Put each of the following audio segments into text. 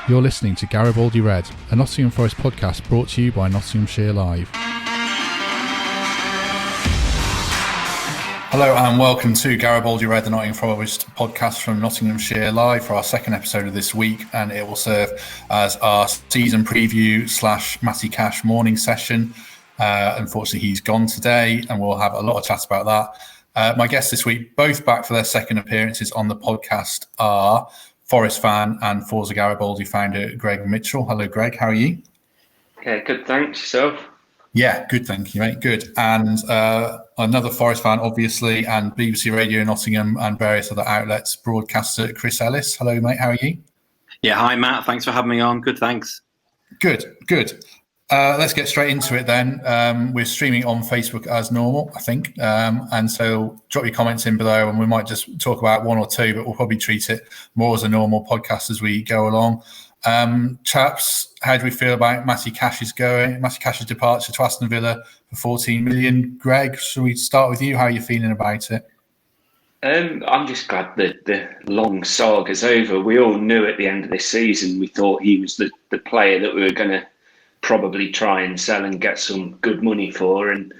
You're listening to Garibaldi Red, a Nottingham Forest podcast brought to you by Nottinghamshire Live. Hello and welcome to Garibaldi Red, the Nottingham Forest podcast from Nottinghamshire Live for our second episode of this week, and it will serve as our season preview / Matty Cash morning session. Unfortunately, he's gone today, and we'll have a lot of chat about that. My guests this week, both back for their second appearances on the podcast, are Forest fan and Forza Garibaldi founder Greg Mitchell. Hello, Greg. How are you? Yeah, good. Thanks. Yourself? Yeah, good. Thank you, mate. Good. And another Forest fan, obviously, and BBC Radio Nottingham and various other outlets broadcaster Chris Ellis. Hello, mate. How are you? Yeah. Hi, Matt. Thanks for having me on. Good. Thanks. Good. Let's get straight into it then. We're streaming on Facebook as normal, I think. And so drop your comments in below and we might just talk about one or two, but we'll probably treat it more as a normal podcast as we go along. Chaps, how do we feel about Matty Cash's departure to Aston Villa for 14 million? Greg, should we start with you? How are you feeling about it? I'm just glad that the long saga's over. We all knew at the end of this season, we thought he was the player that we were going to probably try and sell and get some good money for, and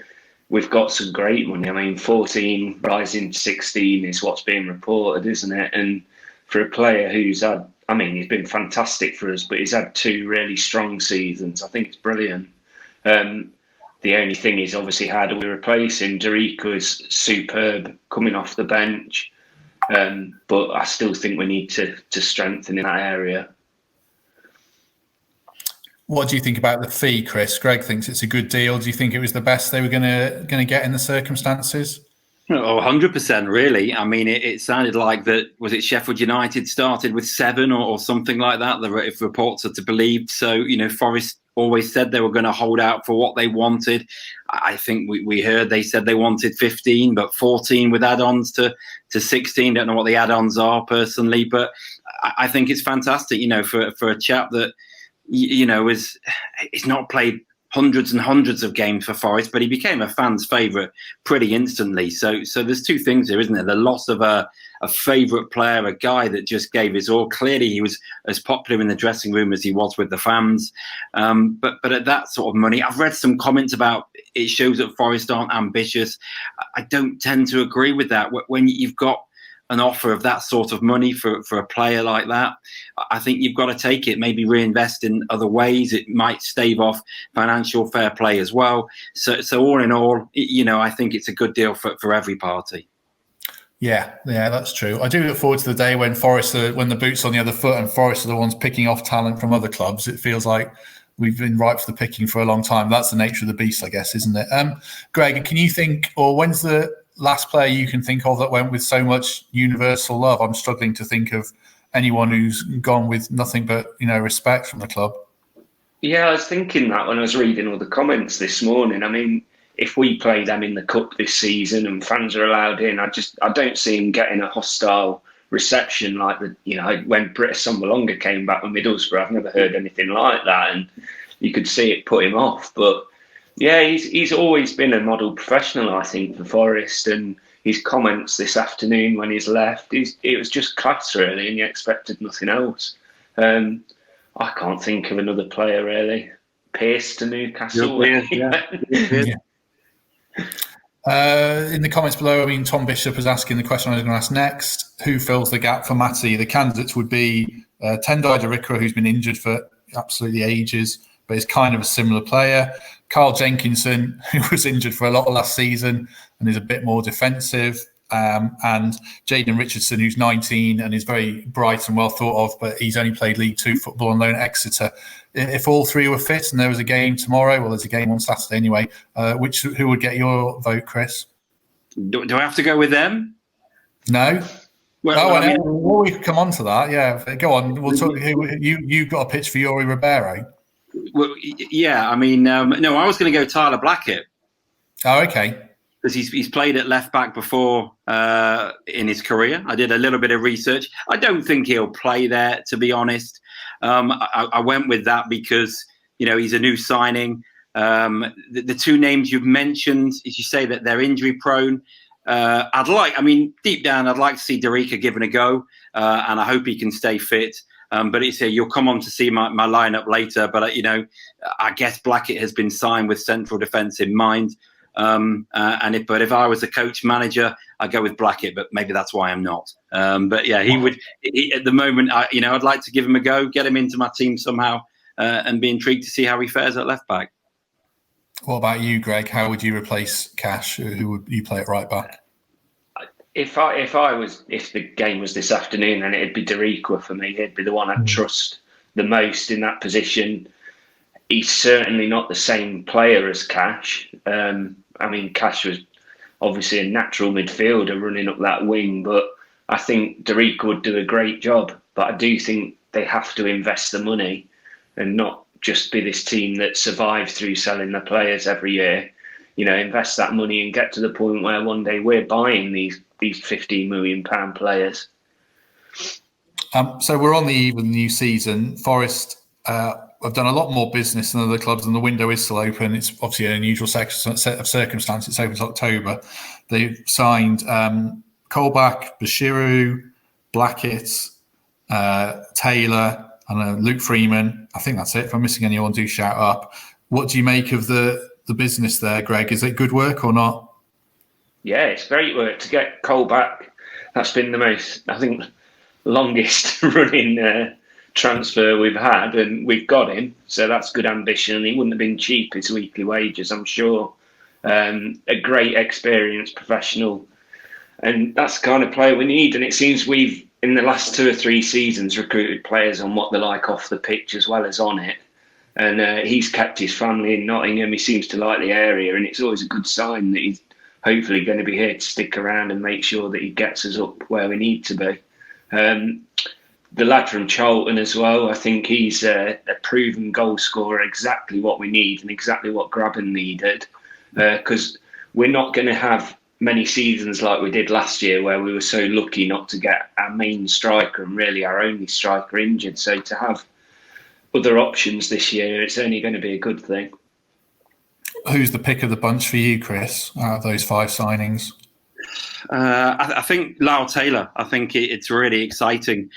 we've got some great money. I mean, 14 rising to 16 is what's being reported, isn't it? And for a player who's had, I mean, he's been fantastic for us, but he's had two really strong seasons. I think it's brilliant. The only thing is, obviously, how do we replace him? Derico is superb coming off the bench, but I still think we need to strengthen in that area. What do you think about the fee, Chris? Greg thinks it's a good deal. Do you think it was the best they were going to get in the circumstances? Oh, 100%, really. I mean, it sounded like that, was it Sheffield United started with 7 or something like that, if reports are to believe. So, Forest always said they were going to hold out for what they wanted. I think we heard they said they wanted 15, but 14 with add-ons to 16. Don't know what the add-ons are personally, but I think it's fantastic, for a chap that, he's not played hundreds and hundreds of games for Forest, but he became a fan's favourite pretty instantly. So there's two things here, isn't there? The loss of a favourite player, a guy that just gave his all. Clearly, he was as popular in the dressing room as he was with the fans. But at that sort of money, I've read some comments about it shows that Forest aren't ambitious. I don't tend to agree with that. When you've got an offer of that sort of money for a player like that, I think you've got to take it, maybe reinvest in other ways. It might stave off financial fair play as well. So all in all, I think it's a good deal for every party. Yeah, that's true. I do look forward to the day when when the boot's on the other foot and Forest are the ones picking off talent from other clubs. It feels like we've been ripe for the picking for a long time. That's the nature of the beast, I guess, isn't it? Greg, can you think, or when's the last player you can think of that went with so much universal love? I'm struggling to think of anyone who's gone with nothing but respect from the club. Yeah, I was thinking that when I was reading all the comments this morning. I mean, if we play them in the cup this season and fans are allowed in, I don't see him getting a hostile reception like when Britt Assombalonga came back with Middlesbrough. I've never heard anything like that, and you could see it put him off. But yeah, he's always been a model professional, I think, for Forest, and his comments this afternoon when he's left, it was just class, really, and you expected nothing else. I can't think of another player, really. Pearce to Newcastle. Yeah. In the comments below, Tom Bishop is asking the question I was going to ask next. Who fills the gap for Matty? The candidates would be Tendai Derico, who's been injured for absolutely ages, but is kind of a similar player. Carl Jenkinson, who was injured for a lot of last season and is a bit more defensive. And Jayden Richardson, who's 19 and is very bright and well thought of, but he's only played League Two football on loan at Exeter. If all three were fit and there was a game tomorrow, well, there's a game on Saturday anyway, who would get your vote, Chris? Do I have to go with them? No. Well, we come on to that. Yeah, go on. We'll talk. You've got a pitch for Yuri Ribeiro. Well, yeah. I mean, no, I was going to go Tyler Blackett. Oh, okay. Because he's played at left back before in his career. I did a little bit of research. I don't think he'll play there, to be honest. I went with that because he's a new signing. The two names you've mentioned, as you say, that they're injury prone. Deep down, I'd like to see Derica given a go, and I hope he can stay fit. But it's you'll come on to see my lineup later. But I guess Blackett has been signed with central defence in mind. But if I was a coach manager, I'd go with Blackett. But maybe that's why I'm not. But yeah, he would. At the moment, I'd like to give him a go, get him into my team somehow, and be intrigued to see how he fares at left back. What about you, Greg? How would you replace Cash? Who would you play at right back? If the game was this afternoon, then it'd be Dariqua for me. He'd be the one I'd trust the most in that position. He's certainly not the same player as Cash. Cash was obviously a natural midfielder running up that wing, but I think Dariqua would do a great job. But I do think they have to invest the money and not just be this team that survives through selling the players every year. Invest that money and get to the point where one day we're buying these £15 million players. So we're on the eve of the new season. Forest have done a lot more business than other clubs, and the window is still open. It's obviously an unusual set of circumstances. It's open to October. They've signed Colback, Bashiru, Blackett, Taylor, and Luke Freeman. I think that's it. If I'm missing anyone, do shout up. What do you make of the business there, Greg? Is it good work or not? Yeah, it's great work to get Cole back. That's been the most, I think, longest running transfer we've had, and we've got him. So that's good ambition. He wouldn't have been cheap, his weekly wages, I'm sure. A great experienced professional. And that's the kind of player we need. And it seems we've, in the last 2 or 3 seasons, recruited players on what they're like off the pitch as well as on it. And he's kept his family in Nottingham. He seems to like the area, and it's always a good sign that he's hopefully going to be here to stick around and make sure that he gets us up where we need to be. The lad from Charlton as well, I think he's a proven goal scorer, exactly what we need and exactly what Graben needed. Because we're not going to have many seasons like we did last year where we were so lucky not to get our main striker and really our only striker injured. So to have other options this year, it's only going to be a good thing. Who's the pick of the bunch for you, Chris, out of those 5 signings? I think Lyle Taylor. I think it's really exciting.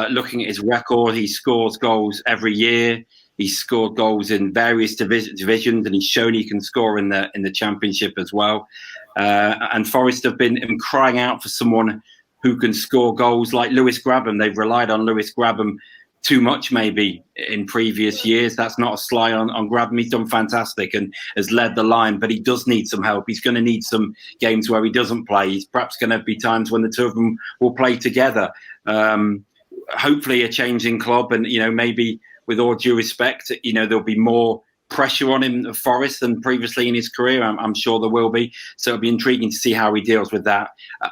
Looking at his record, he scores goals every year. He's scored goals in various divisions, and he's shown he can score in the Championship as well. And Forest have been crying out for someone who can score goals like Lewis Grabban. They've relied on Lewis Grabban too much maybe in previous years. That's not a sly on Grabban. He's done fantastic and has led the line, but he does need some help. He's going to need some games where he doesn't play. He's perhaps going to be times when the two of them will play together. Hopefully a changing club, and maybe with all due respect, there'll be more pressure on him at Forest than previously in his career. I'm sure there will be. So it'll be intriguing to see how he deals with that.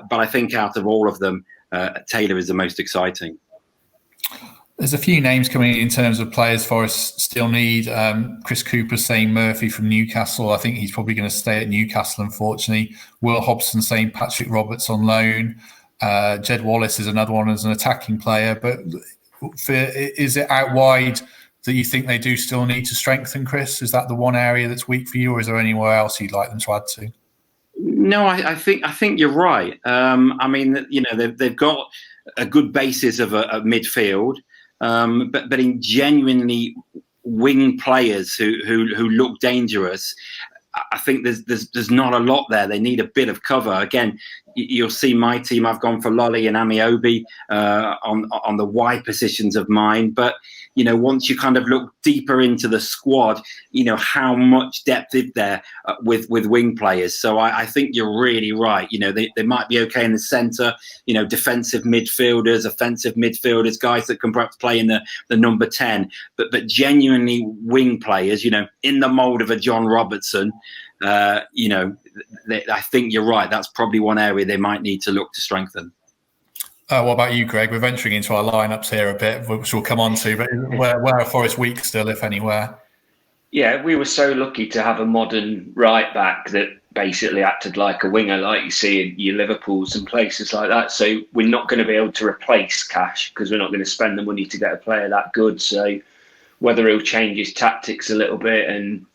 But I think out of all of them, Taylor is the most exciting. There's a few names coming in terms of players Forest still need. Chris Cooper saying Murphy from Newcastle. I think he's probably going to stay at Newcastle, unfortunately. Will Hobson saying Patrick Roberts on loan. Jed Wallace is another one as an attacking player. But is it out wide that you think they do still need to strengthen, Chris? Is that the one area that's weak for you, or is there anywhere else you'd like them to add to? No, I think you're right. They've got a good basis of a midfield. But in genuinely wing players who look dangerous, I think there's not a lot there. They need a bit of cover. Again, you'll see my team. I've gone for Lolly and Amiobi on the wide positions of mine. But once you kind of look deeper into the squad, how much depth is there with wing players. So I think you're really right. They might be okay in the centre, defensive midfielders, offensive midfielders, guys that can perhaps play in the number 10, but genuinely wing players, in the mould of a John Robertson, I think you're right. That's probably one area they might need to look to strengthen. What about you, Greg? We're venturing into our lineups here a bit, which we'll come on to, but where are Forest weak still, if anywhere? Yeah, we were so lucky to have a modern right back that basically acted like a winger, like you see in your Liverpools and places like that. So we're not going to be able to replace Cash because we're not going to spend the money to get a player that good. So whether he'll change his tactics a little bit, and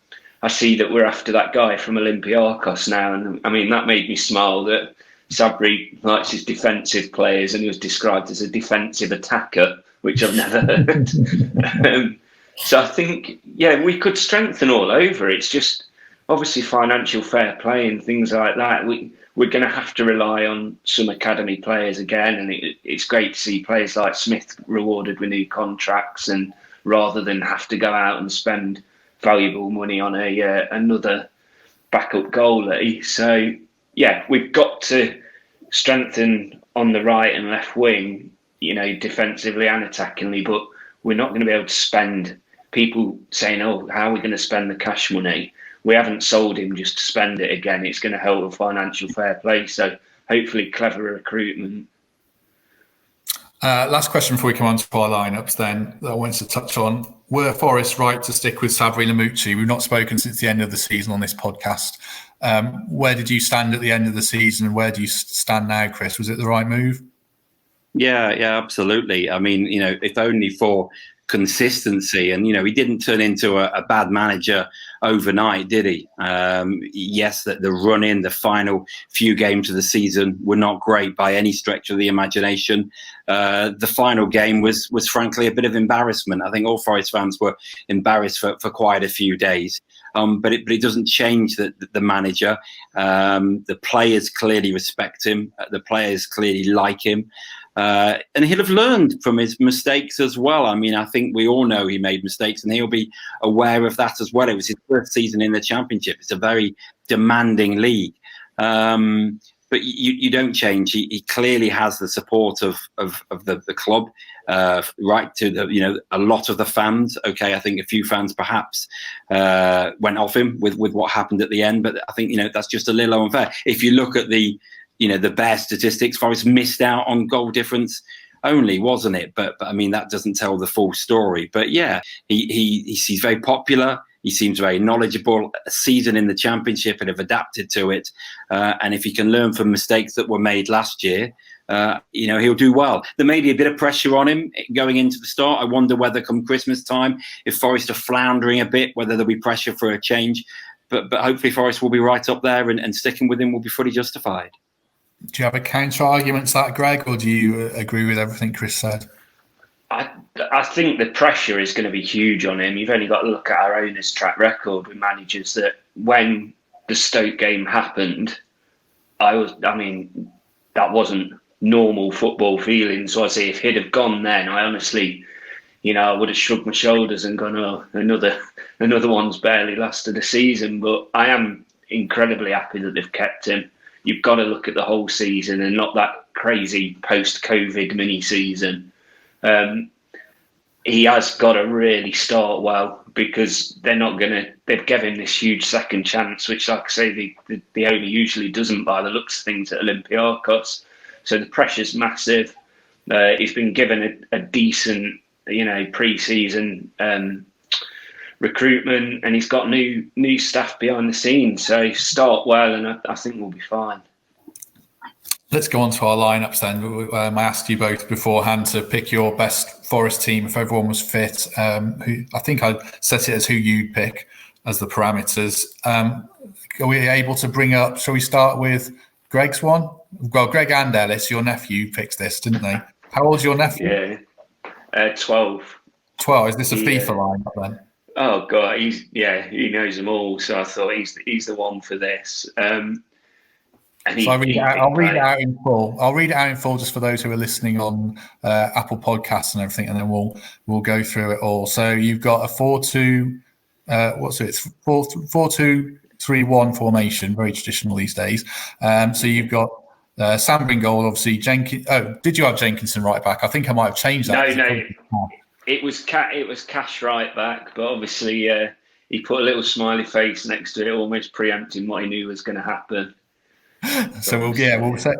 I see that we're after that guy from Olympiacos now, and I mean that made me smile that Sabri likes his defensive players and he was described as a defensive attacker which I've never heard. So I think, we could strengthen all over. It's just obviously financial fair play and things like that. We're going to have to rely on some academy players again, and it's great to see players like Smith rewarded with new contracts, and rather than have to go out and spend valuable money on another backup goalie. So we've got to strengthen on the right and left wing, defensively and attackingly, but we're not going to be able to spend. People saying, "Oh, how are we going to spend the cash money?" We haven't sold him just to spend it again. It's going to help with financial fair play. So hopefully clever recruitment. Last question before we come on to our lineups then that I wanted to touch on. Were Forest right to stick with Sabri Lamucci? We've not spoken since the end of the season on this podcast. Where did you stand at the end of the season, and where do you stand now, Chris? Was it the right move? Yeah, absolutely. I mean, if only for consistency, and he didn't turn into a bad manager overnight, did he? Yes, that the run in the final few games of the season were not great by any stretch of the imagination. The final game was frankly a bit of embarrassment. I think all Forest fans were embarrassed for quite a few days. But it doesn't change the manager. The players clearly respect him. The players clearly like him. And he'll have learned from his mistakes as well. I mean, I think we all know he made mistakes, and he'll be aware of that as well. It was his first season in the Championship. It's a very demanding league. But you don't change. He clearly has the support of the club, right to a lot of the fans. Okay, I think a few fans perhaps went off him with what happened at the end, but I think that's just a little unfair. If you look at the bare statistics, Forest missed out on goal difference only, wasn't it? But I mean, that doesn't tell the full story. But he's very popular. He seems very knowledgeable. A season in the Championship and have adapted to it. And if he can learn from mistakes that were made last year, he'll do well. There may be a bit of pressure on him going into the start. I wonder whether come Christmas time, if Forest are floundering a bit, whether there'll be pressure for a change. But hopefully Forest will be right up there, and sticking with him will be fully justified. Do you have a counter argument to that, Greg, or do you agree with everything Chris said? I think the pressure is going to be huge on him. You've only got to look at our owner's track record with managers. That when the Stoke game happened, that wasn't normal football feeling. So I say if he'd have gone then, I honestly, I would have shrugged my shoulders and gone, "Oh, another one's barely lasted a season." But I am incredibly happy that they've kept him. You've got to look at the whole season and not that crazy post-COVID mini-season. He has got to really start well, because they've given him this huge second chance, which, like I say, the owner usually doesn't by the looks of things at Olympiacos. So the pressure's massive. He's been given a decent, pre-season recruitment, and he's got new staff behind the scenes. So start well, and I think we'll be fine. Let's go on to our lineups then. I asked you both beforehand to pick your best Forest team if everyone was fit. I think I set it as who you'd pick as the parameters. Are we able to bring up? Shall we start with Greg's one? Well, Greg and Ellis, your nephew, picked this, didn't they? How old's your nephew? 12. 12. Is this a FIFA lineup then? Oh God, he knows them all. So I thought he's the one for this. So I'll read it out in full. I'll read it out in full just for those who are listening on Apple Podcasts and everything, and then we'll go through it all. So you've got a 4-2. It's 4-2-3-1 formation, very traditional these days. So you've got Samba in goal, obviously. Jenkins. Oh, did you have Jenkinson right back? I think I might have changed that. No. It was Cash right back, but obviously he put a little smiley face next to it, almost preempting what he knew was going to happen. So we'll say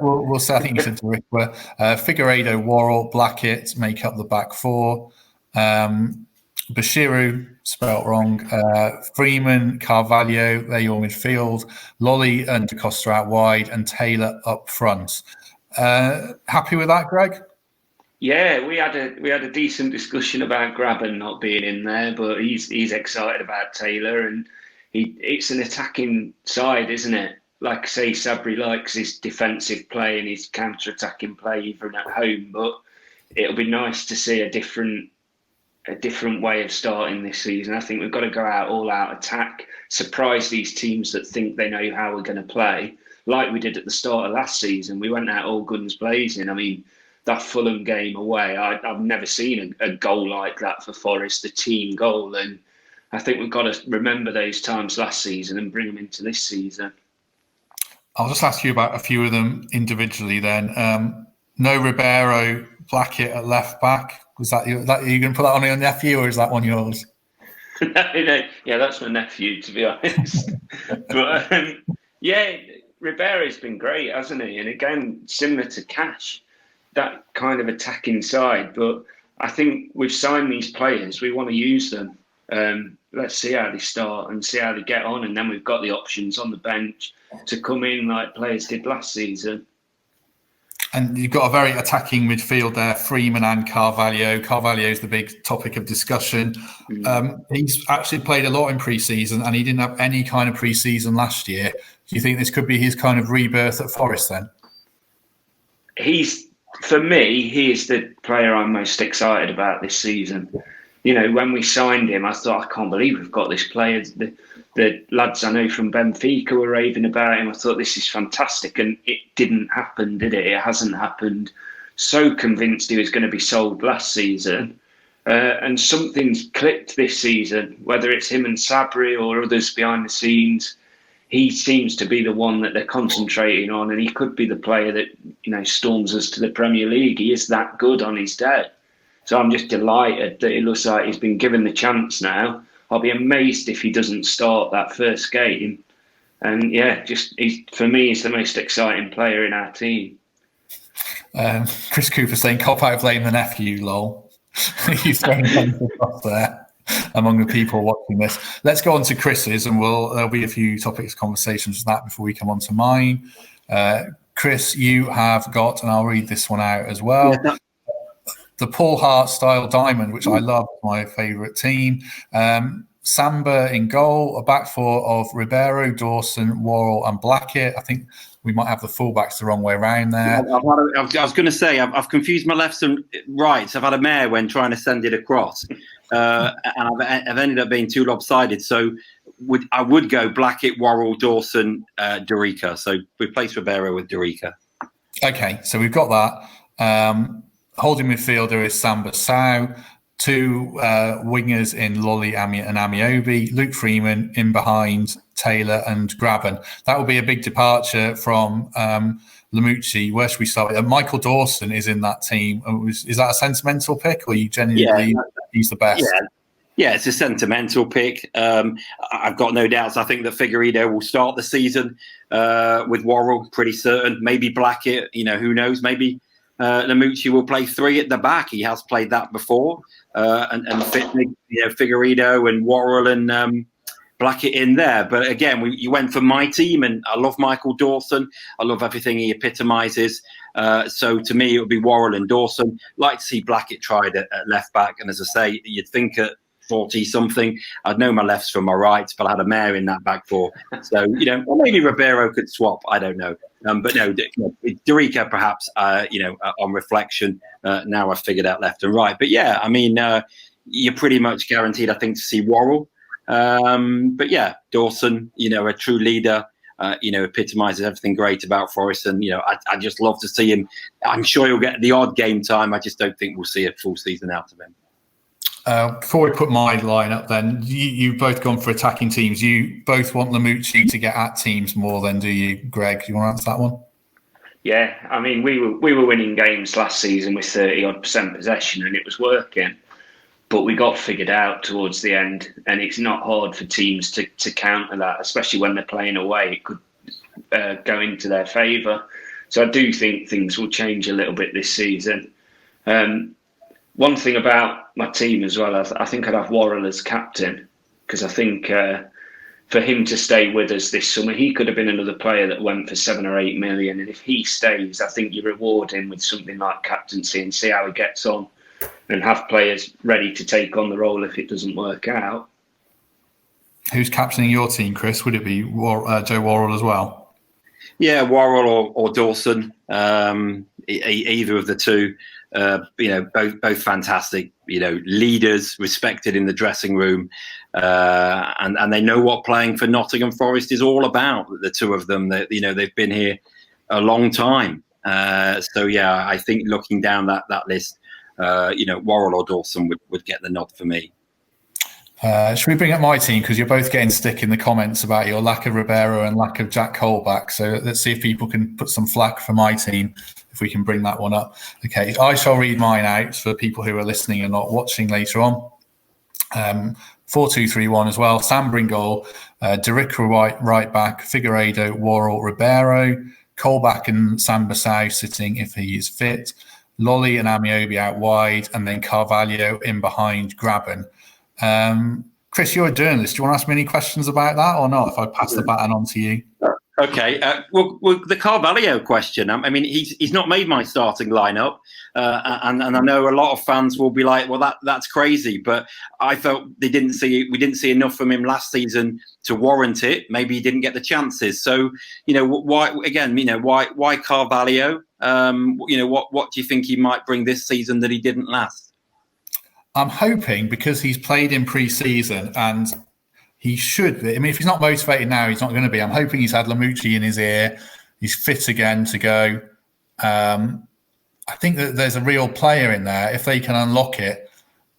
I think you said to Rickler, Figueiredo, Worrell, Blackett make up the back four. Bashiru, spelt wrong. Freeman, Carvalho, they're your midfield. Lolly and DaCosta out wide, and Taylor up front. Happy with that, Greg? Yeah, we had a decent discussion about Graben not being in there, but he's excited about Taylor, and it's an attacking side, isn't it? Like I say, Sabri likes his defensive play and his counter-attacking play even at home, but it'll be nice to see a different way of starting this season. I think we've got to go out all out attack, surprise these teams that think they know how we're going to play, like we did at the start of last season. We went out all guns blazing. I mean, that Fulham game away, I've never seen a goal like that for Forest, a team goal. And I think we've got to remember those times last season and bring them into this season. I'll just ask you about a few of them individually then. No Ribeiro, Blackett at left back. Was that you? Are you going to put that on your nephew, or is that one yours? No, yeah, that's my nephew, to be honest. But yeah, Ribeiro's been great, hasn't he? And again, similar to Cash, that kind of attacking side. But I think we've signed these players. We want to use them. Let's see how they start and see how they get on. And then we've got the options on the bench to come in like players did last season. And you've got a very attacking midfield there, Freeman and Carvalho. Carvalho's the big topic of discussion. He's actually played a lot in pre-season and he didn't have any kind of pre-season last year. Do you think this could be his kind of rebirth at Forest then? For me, he is the player I'm most excited about this season. You know, when we signed him, I thought, I can't believe we've got this player. The lads I know from Benfica were raving about him. I thought, this is fantastic. And it didn't happen, did it? It hasn't happened. So convinced he was going to be sold last season. And something's clicked this season, whether it's him and Sabri or others behind the scenes. He seems to be the one that they're concentrating on, and he could be the player that, you know, storms us to the Premier League. He is that good on his day. So I'm just delighted that it looks like he's been given the chance now. I'll be amazed if he doesn't start that first game. And yeah, for me, he's the most exciting player in our team. Chris Cooper saying, cop out blame the nephew, lol. He's throwing across there among the people watching this. Let's go on to Chris's, and there'll be a few topics, conversations with that before we come on to mine. Chris, you have got, and I'll read this one out as well. Yeah, the Paul Hart style diamond, which I love, my favourite team. Samba in goal, a back four of Ribeiro, Dawson, Worrell and Blackett. I think we might have the fullbacks the wrong way around there. I was going to say, I've confused my lefts and rights. I've had a mare when trying to send it across. And I've ended up being too lopsided. So I would go Blackett, Worrell, Dawson, Dorica. So replace Ribeiro with Dorica. Okay, so we've got that. Holding midfielder is Samba Sow. Two wingers in Lolly and Amiobi. Luke Freeman in behind Taylor and Graben. That will be a big departure from Lamucci. Where should we start with? Michael Dawson is in that team. Is that a sentimental pick, or you genuinely he's the best? Yeah, it's a sentimental pick. I've got no doubts. I think that Figueiredo will start the season with Worrell, pretty certain. Maybe Blackett, who knows? Maybe Lamucci will play three at the back. He has played that before. And fit Figueiredo and Worrell and Blackett in there. But again, you went for my team, and I love Michael Dawson. I love everything he epitomises. So to me, it would be Worrell and Dawson. Like to see Blackett tried at left back. And as I say, you'd think at 40-something, I'd know my lefts from my rights, but I had a mare in that back four. So, or maybe Ribeiro could swap. I don't know. But no, Dorica perhaps, on reflection, now I've figured out left and right. But yeah, I mean, you're pretty much guaranteed, I think, to see Worrell. But yeah, Dawson, a true leader, epitomises everything great about Forest. And, I just love to see him. I'm sure he'll get the odd game time. I just don't think we'll see a full season out of him. Before we put my line up, then you've both gone for attacking teams. You both want Lamucci to get at teams more than do you, Greg? Do you want to answer that one? Yeah, I mean, we were winning games last season with 30-odd% possession, and it was working. But we got figured out towards the end, and it's not hard for teams to counter that, especially when they're playing away. It could go into their favour. So I do think things will change a little bit this season. One thing about my team as well, I think I'd have Worrell as captain, because I think for him to stay with us this summer, he could have been another player that went for 7 or 8 million. And if he stays, I think you reward him with something like captaincy and see how he gets on and have players ready to take on the role if it doesn't work out. Who's captaining your team, Chris? Would it be Joe Worrell as well? Yeah, Worrell or Dawson. either of the two. Both fantastic. Leaders, respected in the dressing room, and they know what playing for Nottingham Forest is all about. The two of them, they've been here a long time. I think looking down that list, Worrell or Dawson would get the nod for me. Should we bring up my team, because you're both getting stick in the comments about your lack of Ribeiro and lack of Jack Colback. So let's see if people can put some flack for my team, if we can bring that one up. Okay, I shall read mine out for people who are listening and not watching later on. 4-2-3-1 as well. Sambor in goal, Derrick right back, Figueiredo, Worrell, Ribeiro, Colback and Sambor sitting if he is fit, Lolly and Amiobi out wide, and then Carvalho in behind Graben. Chris, you're a journalist. Do you want to ask me any questions about that or not, if I pass the baton on to you? Okay. Well, the Carvalho question. I mean, he's not made my starting lineup, and I know a lot of fans will be like, "Well, that's crazy." But I felt we didn't see enough from him last season to warrant it. Maybe he didn't get the chances. So, why Carvalho? What do you think he might bring this season that he didn't last? I'm hoping, because he's played in pre-season and he should be. I mean, if he's not motivated now, he's not going to be. I'm hoping he's had Lamucci in his ear. He's fit again to go. I think that there's a real player in there if they can unlock it.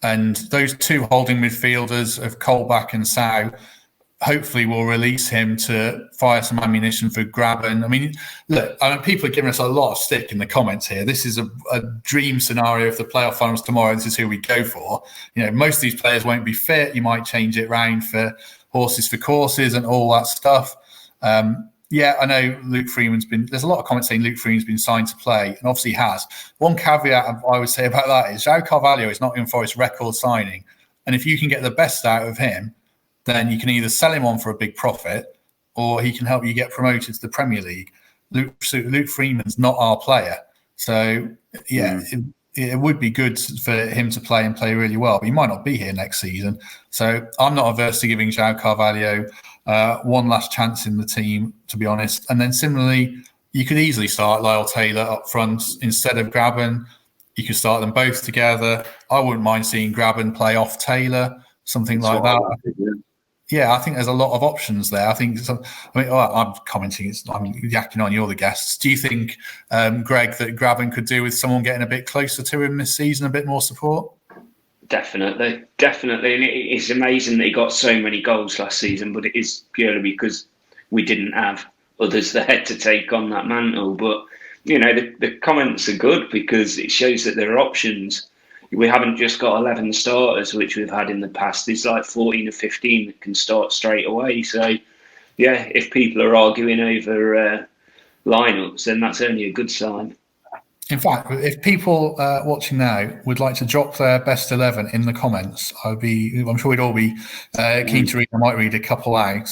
And those two holding midfielders of Colback and Sow hopefully will release him to fire some ammunition for Graben. I mean, look, people are giving us a lot of stick in the comments here. This is a dream scenario. If the playoff finals tomorrow, this is who we go for. Most of these players won't be fit. You might change it round for horses for courses and all that stuff. I know Luke Freeman's there's a lot of comments saying Luke Freeman's been signed to play, and obviously he has. One caveat I would say about that is João Carvalho is Nottingham Forest record signing. And if you can get the best out of him, then you can either sell him on for a big profit, or he can help you get promoted to the Premier League. Luke Freeman's not our player. So, it would be good for him to play and play really well, but he might not be here next season. So I'm not averse to giving João Carvalho one last chance in the team, to be honest. And then similarly, you could easily start Lyle Taylor up front instead of Graben. You could start them both together. I wouldn't mind seeing Graben play off Taylor, something like that. Yeah, I think there's a lot of options there. I'm commenting. I'm yakking on. You're the guests. Do you think, Greg, that Graben could do with someone getting a bit closer to him this season, a bit more support? Definitely. And it's amazing that he got so many goals last season, but it is purely because we didn't have others there to take on that mantle. But, the comments are good because it shows that there are options. We haven't just got 11 starters, which we've had in the past. There's like 14 or 15 that can start straight away. So, if people are arguing over lineups, then that's only a good sign. In fact, if people watching now would like to drop their best 11 in the comments, I'm sure we'd all be keen to read. I might read a couple out.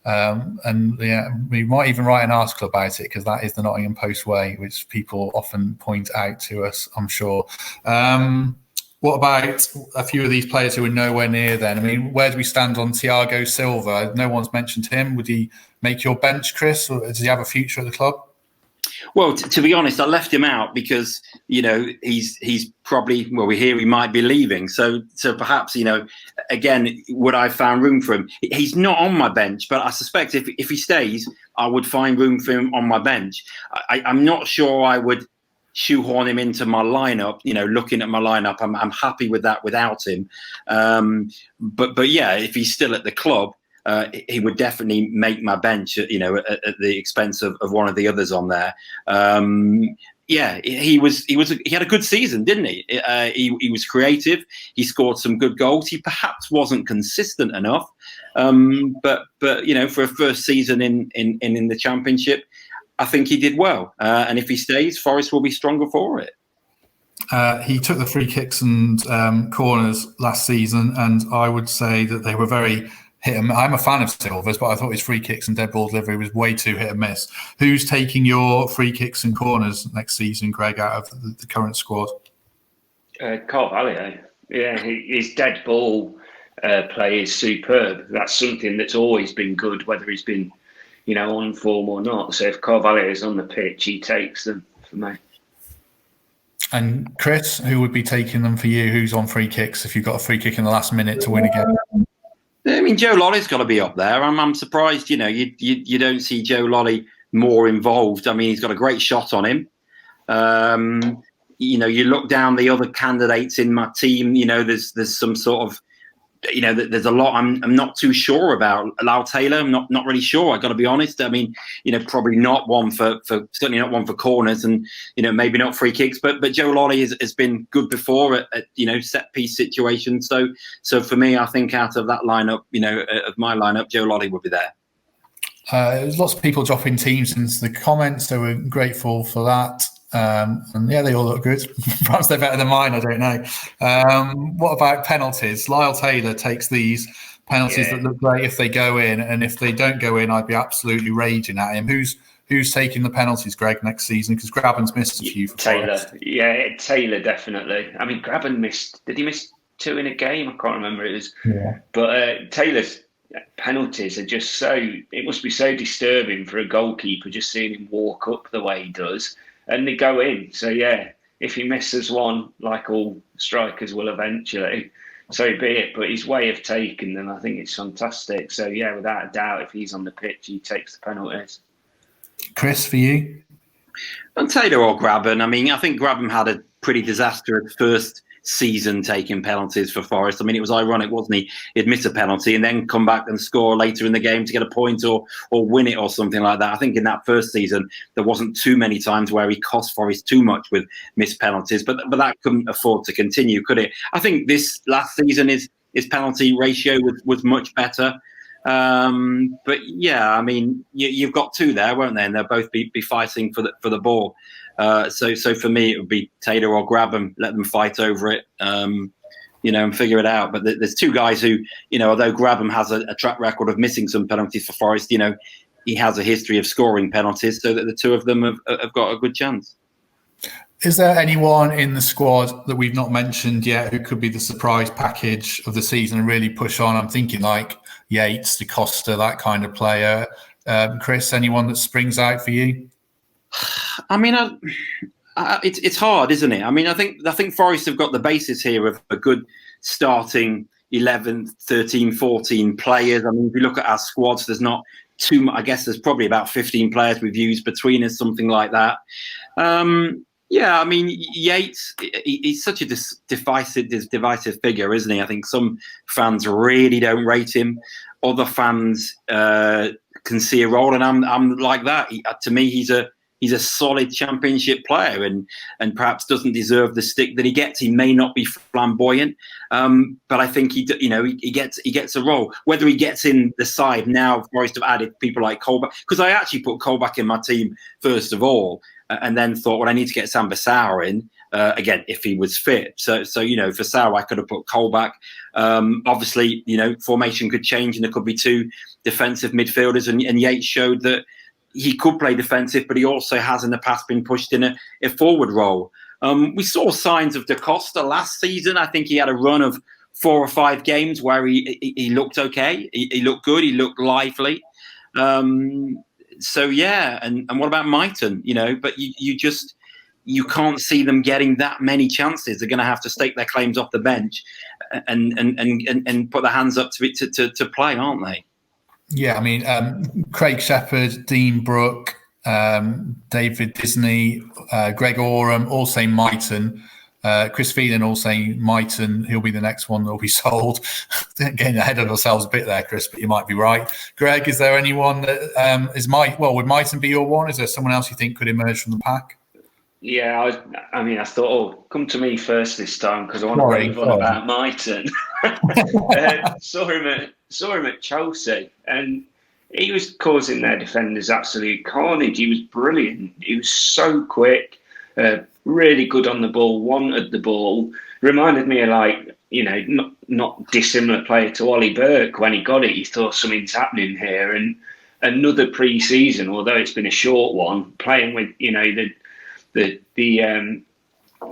We might even write an article about it, because that is the Nottingham Post way, which people often point out to us, I'm sure. What about a few of these players who are nowhere near then? I mean, where do we stand on Thiago Silva? No one's mentioned him. Would he make your bench, Chris? Or does he have a future at the club? Well, to be honest, I left him out because, he's probably, we hear he might be leaving. So perhaps, again, would I found room for him? He's not on my bench, but I suspect if he stays, I would find room for him on my bench. I'm not sure I would shoehorn him into my lineup. Looking at my lineup, I'm happy with that without him. But if he's still at the club, he would definitely make my bench, at the expense of one of the others on there. He had a good season, didn't he? He was creative. He scored some good goals. He perhaps wasn't consistent enough, but for a first season in the Championship, I think he did well. And if he stays, Forest will be stronger for it. He took the free kicks and corners last season, and I would say that they were very hit and miss. I'm a fan of Silva's, but I thought his free kicks and dead ball delivery was way too hit and miss. Who's taking your free kicks and corners next season, Greg, out of the current squad? Carvalho. Yeah, his dead ball play is superb. That's something that's always been good, whether he's been, on form or not. So if Carvalho is on the pitch, he takes them for me. And Chris, who would be taking them for you? Who's on free kicks if you've got a free kick in the last minute to win a game? I mean, Joe Lolly's got to be up there. I'm surprised, you don't see Joe Lolly more involved. I mean, he's got a great shot on him. You look down the other candidates in my team. There's some sort of, there's a lot I'm not too sure about. Lau Taylor, I'm not really sure. I got to be honest. I mean, probably not one for certainly not one for corners, and maybe not free kicks. But Joe Lolly has been good before at set piece situations. So for me, I think out of that lineup, of my lineup, Joe Lolly would be there. There's lots of people dropping teams into the comments, so we're grateful for that. And yeah, they all look good. Perhaps they're better than mine, I don't know. What about penalties? Lyle Taylor takes these penalties that look great if they go in, and if they don't go in, I'd be absolutely raging at him. Who's taking the penalties, Greg, next season? Because Graben's missed a few for Taylor. Forest. Yeah, Taylor definitely. I mean, Graben did he miss 2 in a game? I can't remember. It was. Yeah. But Taylor's penalties are just it must be so disturbing for a goalkeeper just seeing him walk up the way he does. And they go in. So, yeah, if he misses one, like all strikers will eventually, so be it. But his way of taking them, I think it's fantastic. So, yeah, without a doubt, if he's on the pitch, he takes the penalties. Chris, for you? And Taylor or Graben. I mean, I think Graben had a pretty disastrous first season taking penalties for Forest. I mean, it was ironic, wasn't he? He'd miss a penalty and then come back and score later in the game to get a point or win it or something like that. I think in that first season, there wasn't too many times where he cost Forest too much with missed penalties, but that couldn't afford to continue, could it? I think this last season, his penalty ratio was much better. But yeah, I mean, you've got 2 there, won't they? And they'll both be fighting for the ball. So for me, it would be Taylor or Graben. Let them fight over it, and figure it out. But there's 2 guys who, although Graben has a track record of missing some penalties for Forest, he has a history of scoring penalties, so that the 2 of them have got a good chance. Is there anyone in the squad that we've not mentioned yet who could be the surprise package of the season and really push on? I'm thinking like Yates, De Costa, that kind of player. Chris, anyone that springs out for you? I mean, it's hard, isn't it? I mean, I think Forest have got the basis here of a good starting 11, 13, 14 players. I mean, if you look at our squads, there's not too much. I guess there's probably about 15 players we've used between us, something like that. Yeah, I mean, Yates, he's such a divisive figure, isn't he? I think some fans really don't rate him. Other fans can see a role, and I'm like that. To me, he's a solid championship player, and perhaps doesn't deserve the stick that he gets. He may not be flamboyant, but I think he gets a role. Whether he gets in the side now, Forest have added people like Colback, because I actually put Colback in my team first of all, and then thought, well, I need to get Sambasau in again if he was fit. So for Sau, I could have put Colback. Obviously, formation could change, and there could be 2 defensive midfielders, and Yates showed that he could play defensive, but he also has in the past been pushed in a forward role. We saw signs of De Costa last season. I think he had a run of 4 or 5 games where he looked okay. He looked good. He looked lively. So yeah, and what about Mighton? But you can't see them getting that many chances. They're going to have to stake their claims off the bench and put their hands up to play, aren't they? Yeah, I mean, Craig Shepherd, Dean Brooke, David Disney, Greg Oram, all saying Mighton. Chris Phelan all saying Mighton, he'll be the next one that will be sold. Getting ahead of ourselves a bit there, Chris, but you might be right. Greg, is there anyone that would Mighton be your one? Is there someone else you think could emerge from the pack? Yeah, I thought, come to me first this time because I want to rave on about Mighton. Saw him at Chelsea, and he was causing their defenders absolute carnage. He was brilliant. He was so quick, really good on the ball, wanted the ball. Reminded me of not dissimilar player to Ollie Burke. When he got it, he thought something's happening here. And another pre-season, although it's been a short one, playing with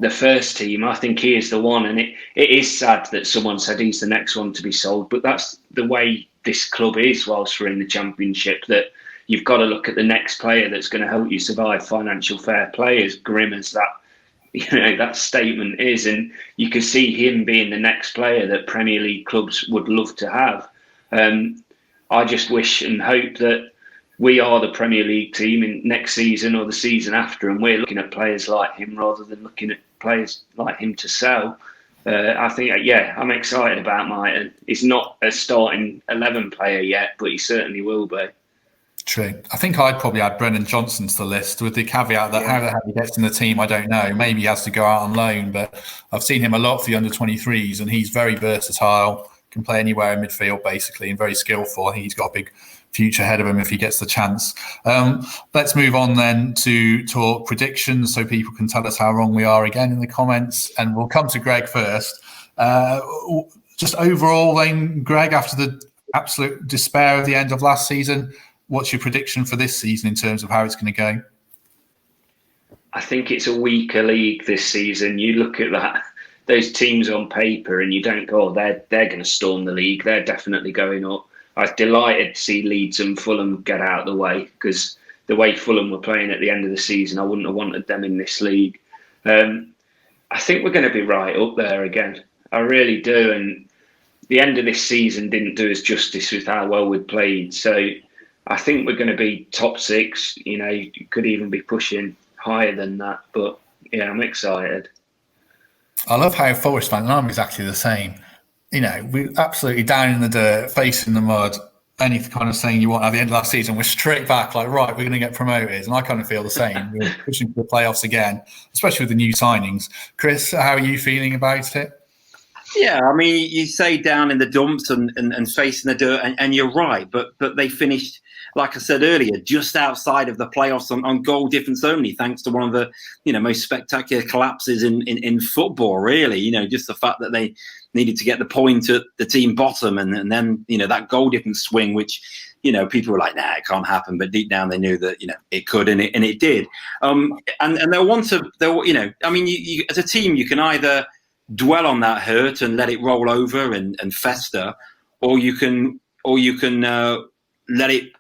the first team, I think he is the one. And it is sad that someone said he's the next one to be sold, but that's the way this club is whilst we're in the Championship, that you've got to look at the next player that's going to help you survive financial fair play, as grim as that that statement is, and you can see him being the next player that Premier League clubs would love to have. I just wish and hope that we are the Premier League team in next season or the season after, and we're looking at players like him rather than looking at players like him to sell. I think, I'm excited about Mighton. He's not a starting 11 player yet, but he certainly will be. True. I think I'd probably add Brennan Johnson to the list, with the caveat that how the hell he gets in the team, I don't know. Maybe he has to go out on loan, but I've seen him a lot for the under-23s, and he's very versatile, can play anywhere in midfield basically, and very skillful. I think he's got a big future ahead of him if he gets the chance. Let's move on then to talk predictions, so people can tell us how wrong we are again in the comments, and we'll come to Greg first. Just overall then, Greg, after the absolute despair of the end of last season, what's your prediction for this season in terms of how it's going to go? I think it's a weaker league this season. You look at those teams on paper, and you don't go, they're going to storm the league. They're definitely going up. I was delighted to see Leeds and Fulham get out of the way, because the way Fulham were playing at the end of the season, I wouldn't have wanted them in this league. I think we're going to be right up there again. I really do. And the end of this season didn't do us justice with how well we played. So I think we're going to be top 6. You could even be pushing higher than that. But yeah, I'm excited. I love how Forest fans, and I'm exactly the same. We're absolutely down in the dirt, face in the mud, any kind of saying you want at the end of last season. We're straight back, like, right, we're going to get promoted. And I kind of feel the same. We're pushing for the playoffs again, especially with the new signings. Chris, how are you feeling about it? Yeah, I mean, you say down in the dumps and facing the dirt, and you're right, but they finished, like I said earlier, just outside of the playoffs on goal difference only, thanks to one of the most spectacular collapses in football. Really, just the fact that they needed to get the point at the team bottom, and then that goal difference swing, which people were like, nah, it can't happen, but deep down they knew that it could, and it did. And they'll want to, I mean, you as a team, you can either dwell on that hurt and let it roll over and fester, or you can let it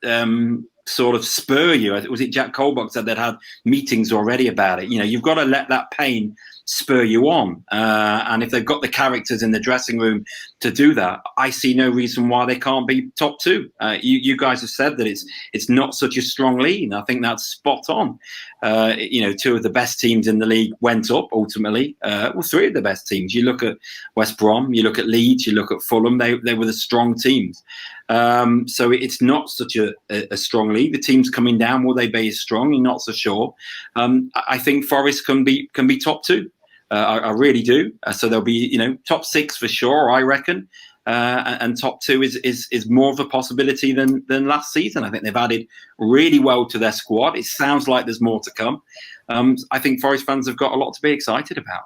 sort of spur you. Was it Jack Colbock said they'd had meetings already about it? You've got to let that pain spur you on, and if they've got the characters in the dressing room to do that, I see no reason why they can't be top 2. You guys have said that it's not such a strong league, and I think that's spot on. 2 of the best teams in the league went up ultimately. 3 of the best teams. You look at West Brom, you look at Leeds, you look at Fulham. They were the strong teams. So it's not such a strong league. The teams coming down, will they be as strong? I'm not so sure. I think Forest can be top 2. I really do. So there'll be top 6 for sure, I reckon. And top 2 is more of a possibility than last season. I think they've added really well to their squad. It sounds like there's more to come. I think Forest fans have got a lot to be excited about.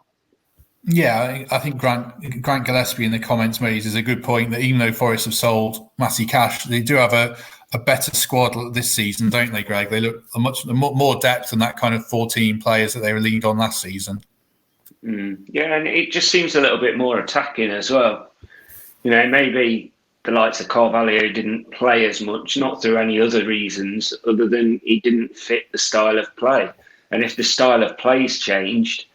Yeah, I think Grant Gillespie in the comments raises a good point that even though Forest have sold Matty Cash, they do have a better squad this season, don't they, Greg? They look a much more depth than that kind of 14 players that they were leaned on last season. Yeah, and it just seems a little bit more attacking as well. Maybe the likes of Carvalho didn't play as much, not through any other reasons other than he didn't fit the style of play. And if the style of play's changed,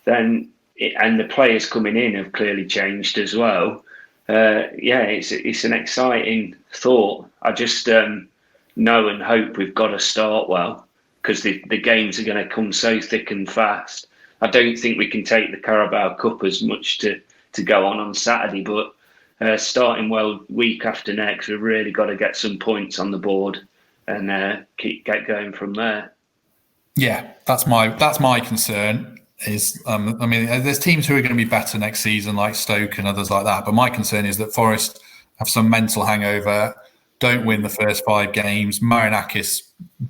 then and the players coming in have clearly changed as well. It's an exciting thought. I just know and hope we've got to start well, because the games are going to come so thick and fast. I don't think we can take the Carabao Cup as much to go on Saturday, but starting well week after next, we've really got to get some points on the board and get going from there. Yeah, that's my concern. There's teams who are going to be better next season, like Stoke and others like that. But my concern is that Forest have some mental hangover, don't win the first 5 games. Marinakis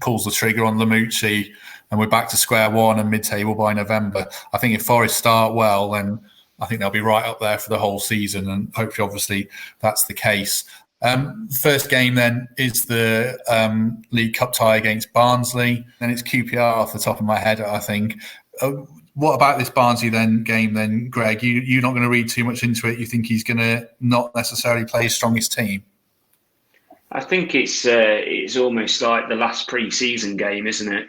pulls the trigger on Lamucci, and we're back to square one and mid-table by November. I think if Forest start well, then I think they'll be right up there for the whole season, and hopefully, obviously, that's the case. First game then is the League Cup tie against Barnsley, and it's QPR off the top of my head, I think. What about this Barnsley game then, Greg? You're not going to read too much into it. You think he's going to not necessarily play his strongest team? I think it's almost like the last pre-season game, isn't it?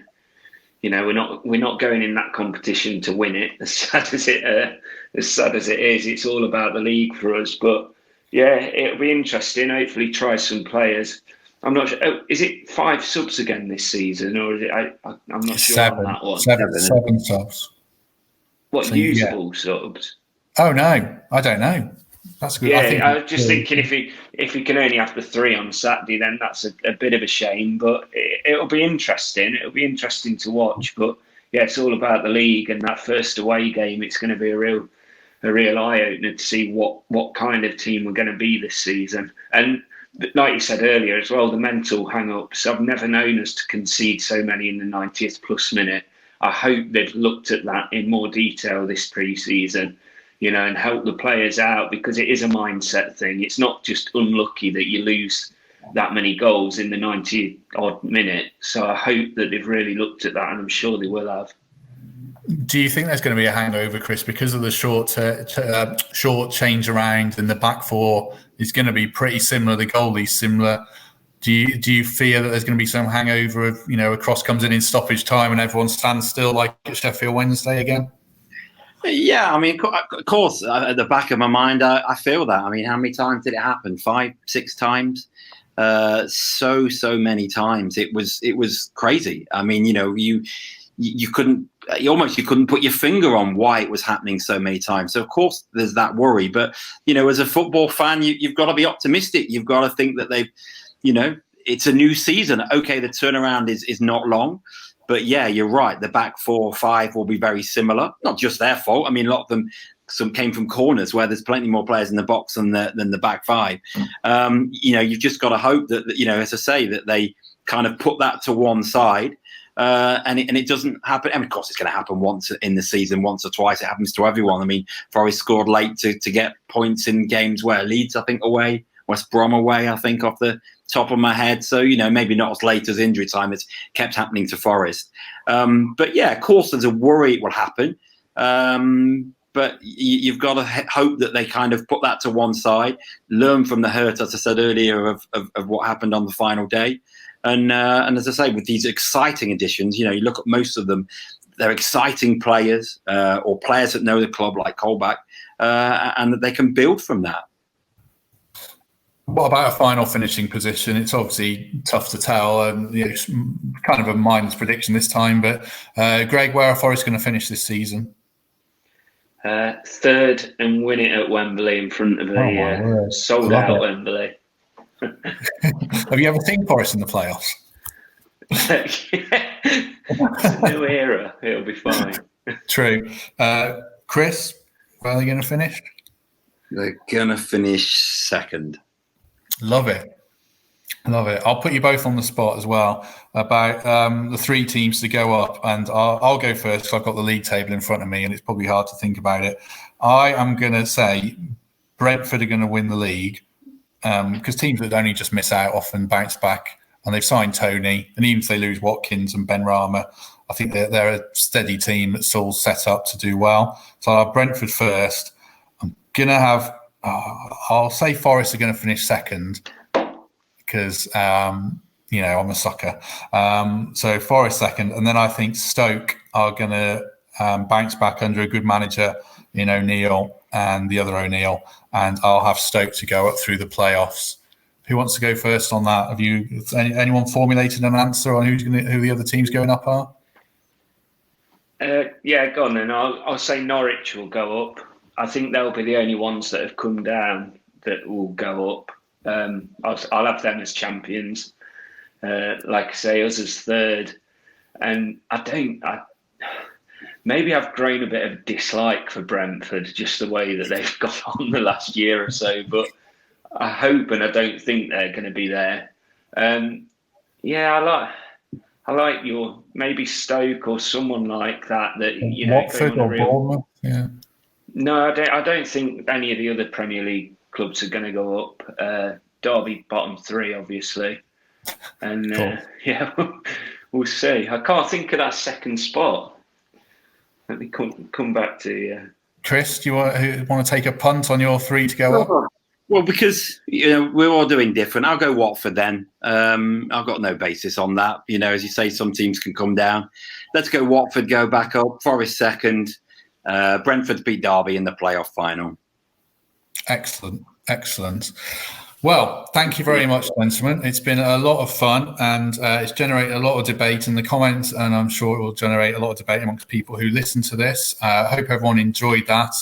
we're not going in that competition to win it. As sad as it is, it's all about the league for us. But yeah, it'll be interesting. Hopefully, try some players. I'm not sure. Oh, is it 5 subs again this season, or is it? I'm not sure on that one. Seven subs. What, so, usable subs? Oh no, I don't know. That's good. Yeah, I was just thinking if we can only have the 3 on Saturday, then that's a bit of a shame. But it'll be interesting. It'll be interesting to watch. But yeah, it's all about the league, and that first away game. It's going to be a real eye opener to see what kind of team we're going to be this season. And like you said earlier as well, the mental hang-ups. I've never known us to concede so many in the 90th plus minute. I hope they've looked at that in more detail this pre-season, and help the players out, because it is a mindset thing. It's not just unlucky that you lose that many goals in the 90-odd minute. So I hope that they've really looked at that, and I'm sure they will have. Do you think there's going to be a hangover, Chris, because of the short change around, and the back 4 is going to be pretty similar, the goalie's similar? Do you fear that there's going to be some hangover of, a cross comes in stoppage time and everyone stands still like at Sheffield Wednesday again? Yeah, I mean, of course, at the back of my mind, I feel that. I mean, how many times did it happen? 5, 6 times? So many times. It was crazy. I mean, you couldn't put your finger on why it was happening so many times. So of course there's that worry, but as a football fan, you've got to be optimistic. You've got to think that it's a new season. Okay, the turnaround is not long, but yeah, you're right. The back 4 or 5 will be very similar. Not just their fault. I mean, a lot of them came from corners where there's plenty more players in the box than the back 5. You've just got to hope that as I say, that they kind of put that to one side. And it doesn't happen. And of course, it's going to happen once in the season, once or twice. It happens to everyone. I mean, Forest scored late to get points in games where Leeds, I think, away, West Brom away, I think, off the top of my head. So, maybe not as late as injury time. It's kept happening to Forest. But yeah, of course, there's a worry it will happen. But you've got to hope that they kind of put that to one side, learn from the hurt, as I said earlier, of what happened on the final day. And as I say, with these exciting additions, you look at most of them, they're exciting players or players that know the club, like Colback, and that they can build from that. What about a final finishing position? It's obviously tough to tell, and it's kind of a mindless prediction this time. But Greg, where are Forest going to finish this season? 3rd, and win it at Wembley in front of a sold-out Wembley. Have you ever seen Forest in the playoffs? It's a new era. It'll be fine. True. Chris, where are they going to finish? They're going to finish 2nd. Love it. I'll put you both on the spot as well about the 3 teams to go up, and I'll go first because I've got the league table in front of me and it's probably hard to think about it. I am going to say Brentford are going to win the league because teams that only just miss out often bounce back, and they've signed Tony, and even if they lose Watkins and Ben Rama, I think they're a steady team that's all set up to do well. So I'll have Brentford first. I'm going to have, I'll say Forest are going to finish 2nd because, I'm a sucker. So Forest 2nd, and then I think Stoke are going to bounce back under a good manager in O'Neill and the other O'Neill, and I'll have Stoke to go up through the playoffs. Who wants to go first on that? Have anyone formulated an answer on who the other teams going up are? Yeah, go on then. I'll say Norwich will go up. I think they'll be the only ones that have come down that will go up. I'll have them as champions. Like I say, us as 3rd. And maybe I've grown a bit of dislike for Brentford, just the way that they've gone on the last year or so. But I hope, and I don't think they're going to be there. Yeah, I like your maybe Stoke or someone like that. Watford or Bournemouth. Yeah. No, I don't think any of the other Premier League clubs are going to go up. Derby bottom 3, obviously, and cool. Yeah, we'll see. I can't think of that 2nd spot. Let me come back to you. Chris, do you want to take a punt on your 3 to go up? Well, because we're all doing different. I'll go Watford then. I've got no basis on that. As you say, some teams can come down. Let's go Watford, go back up. Forest second. Brentford beat Derby in the playoff final. Excellent. Well, thank you very much, gentlemen. It's been a lot of fun, and it's generated a lot of debate in the comments, and I'm sure it will generate a lot of debate amongst people who listen to this. I hope everyone enjoyed that,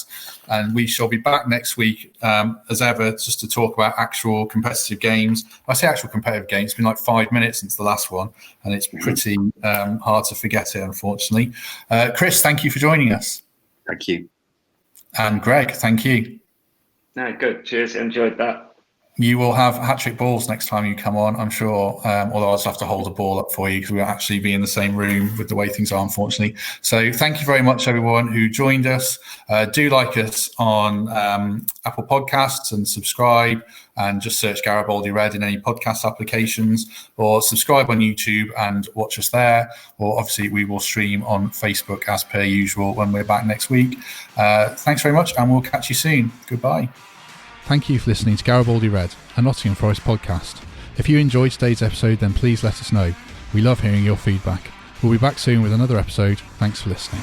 and we shall be back next week, as ever, just to talk about actual competitive games. I say actual competitive games, it's been like 5 minutes since the last one, and it's pretty hard to forget it, unfortunately. Chris, thank you for joining us. Thank you. And Greg, thank you. No, good. Cheers. Enjoyed that. You will have hat-trick balls next time you come on, I'm sure, although I'll just have to hold a ball up for you because we'll actually be in the same room with the way things are, unfortunately. So thank you very much, everyone who joined us. Do like us on Apple Podcasts and subscribe, and just search Garibaldi Red in any podcast applications, or subscribe on YouTube and watch us there. Or obviously we will stream on Facebook as per usual when we're back next week. Thanks very much, and we'll catch you soon. Goodbye. Thank you for listening to Garibaldi Red, a Nottingham Forest podcast. If you enjoyed today's episode, then please let us know. We love hearing your feedback. We'll be back soon with another episode. Thanks for listening.